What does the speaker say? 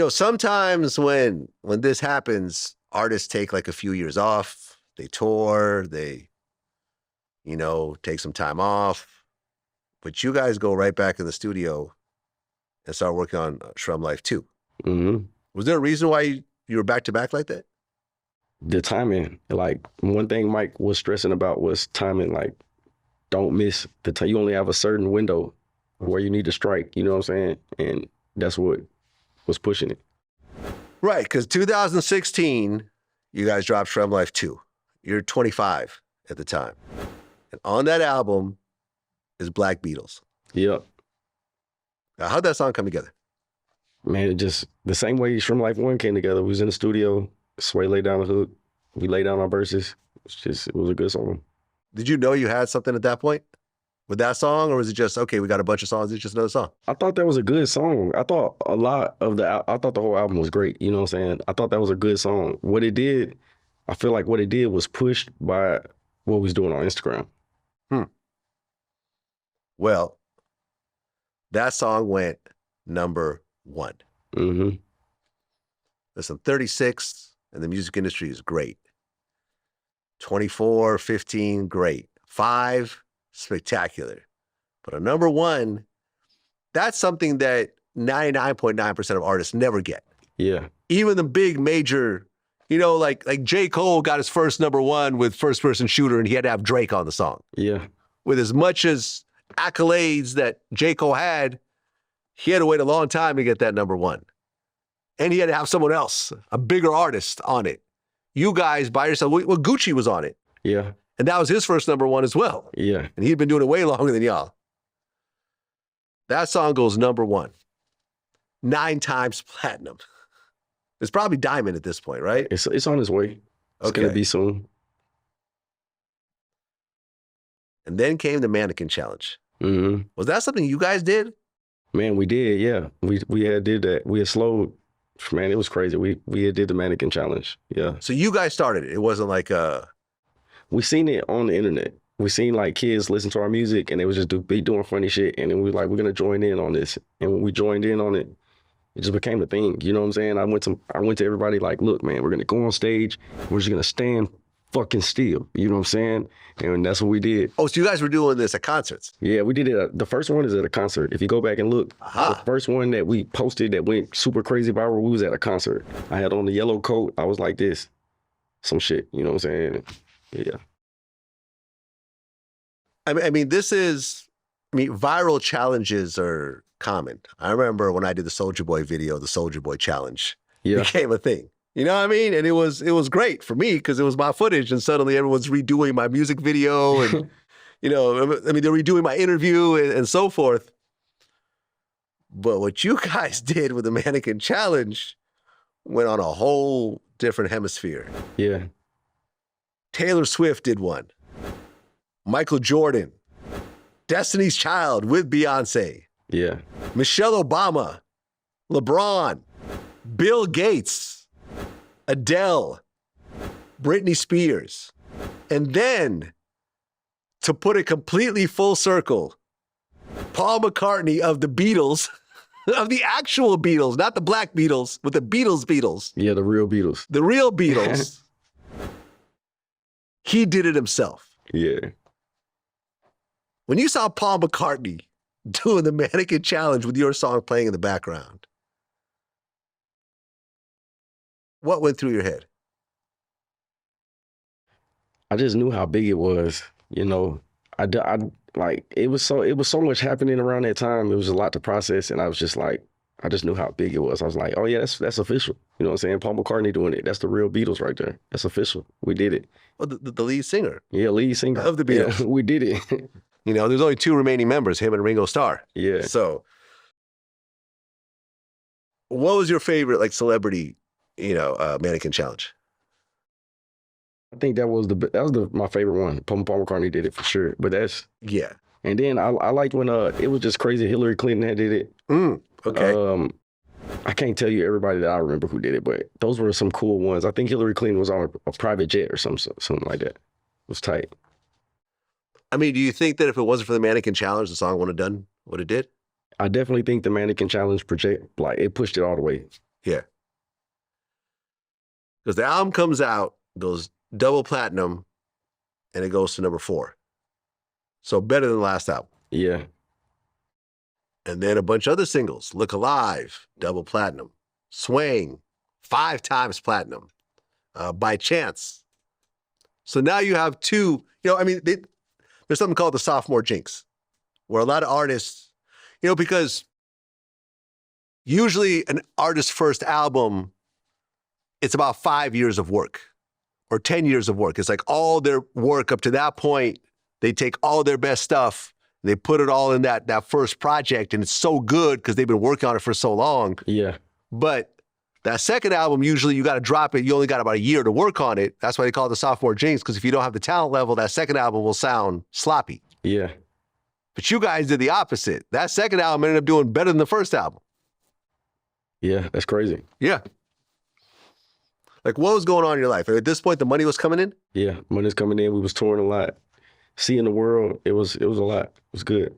sometimes when this happens, artists take like a few years off. They tour, they, take some time off. But you guys go right back in the studio and start working on SremmLife 2. Mm-hmm. Was there a reason why you were back to back like that? The timing, like one thing Mike was stressing about was timing. Like, don't miss the time. You only have a certain window where you need to strike. You know what I'm saying? And that's what was pushing it. Right, because 2016, you guys dropped SremmLife 2. You're 25 at the time. And on that album is Black Beatles. Yep. Now, how'd that song come together? Man, it just, the same way SremmLife 1 came together. We was in the studio, Sway laid down the hook, we laid down our verses. It was a good song. Did you know you had something at that point with that song? Or was it just, okay, we got a bunch of songs, it's just another song? I thought that was a good song. I thought the whole album was great. You know what I'm saying? I thought that was a good song. What it did, I feel like what it did was pushed by what we was doing on Instagram. Well, that song went number 1. Mm-hmm. Listen, 36 in the music industry is great. 24, 15, great. 5, spectacular. But a number 1, that's something that 99.9% of artists never get. Yeah. Even the big major, like J. Cole got his first number 1 with First Person Shooter, and he had to have Drake on the song. Yeah. With as much as accolades that J. Cole had, he had to wait a long time to get that number 1. And he had to have someone else, a bigger artist on it. You guys by yourself, well, Gucci was on it. Yeah. And that was his first number 1 as well. Yeah. And he'd been doing it way longer than y'all. That song goes number 1. 9 times platinum. It's probably diamond at this point, right? It's on its way. It's going to be soon. And then came the Mannequin Challenge. Mm-hmm. Was that something you guys did? Man, we did, yeah. We had did that. We had slowed. Man, it was crazy. We had did the Mannequin Challenge, yeah. So you guys started it. It wasn't like we seen it on the internet. We seen like kids listen to our music and they was just be doing funny shit. And then we were like, we're gonna join in on this. And when we joined in on it, it just became a thing. You know what I'm saying? I went to everybody like, look, man, we're gonna go on stage. We're just gonna stand fucking still. You know what I'm saying? And that's what we did. Oh, so you guys were doing this at concerts? Yeah, we did it. The first one is at a concert. If you go back and look, the first one that we posted that went super crazy viral, we was at a concert. I had on the yellow coat. I was like this. Some shit. You know what I'm saying? Yeah. I mean, viral challenges are common. I remember when I did the Soulja Boy video, the Soulja Boy challenge became a thing. You know what I mean? And it was great for me because it was my footage, and suddenly everyone's redoing my music video, and they're redoing my interview and so forth. But what you guys did with the Mannequin Challenge went on a whole different hemisphere. Yeah. Taylor Swift did one. Michael Jordan, Destiny's Child with Beyonce. Yeah. Michelle Obama, LeBron, Bill Gates, Adele, Britney Spears. And then, to put it completely full circle, Paul McCartney of the Beatles, of the actual Beatles, not the Black Beatles, but the Beatles. Yeah, the real Beatles. The real Beatles. He did it himself. Yeah. When you saw Paul McCartney doing the Mannequin Challenge with your song playing in the background, what went through your head? I just knew how big it was. You know, I like it was so much happening around that time. It was a lot to process, and I was just like, I just knew how big it was. I was like, oh yeah, that's official. You know what I'm saying? Paul McCartney doing it. That's the real Beatles right there. That's official. We did it. Well, the lead singer. Yeah, lead singer of the Beatles. Yeah, we did it. There's only 2 remaining members, him and Ringo Starr. Yeah. So, what was your favorite celebrity, Mannequin Challenge? I think that was my favorite one. Paul McCartney did it for sure. But that's yeah. And then I liked when it was just crazy. Hillary Clinton had did it. Okay. I can't tell you everybody that I remember who did it, but those were some cool ones. I think Hillary Clinton was on a private jet or something like that. It was tight. I mean, do you think that if it wasn't for the Mannequin Challenge, the song wouldn't have done what it did? I definitely think the Mannequin Challenge it pushed it all the way. Yeah. Because the album comes out, goes double platinum, and it goes to number 4. So better than the last album. Yeah. And then a bunch of other singles. Look Alive, double platinum. Swing, 5 times platinum. By Chance. So now you have 2, there's something called the sophomore jinx, where a lot of artists, because usually an artist's first album, it's about 5 years of work or 10 years of work. It's like all their work up to that point, they take all their best stuff, they put it all in that first project, and it's so good because they've been working on it for so long. Yeah. But that second album, usually you got to drop it. You only got about a year to work on it. That's why they call it the sophomore jinx, because if you don't have the talent level, that second album will sound sloppy. Yeah. But you guys did the opposite. That second album ended up doing better than the first album. Yeah, that's crazy. Yeah. Like, what was going on in your life? At this point, the money was coming in? Yeah, money's coming in. We was touring a lot. Seeing the world, it was a lot. It was good.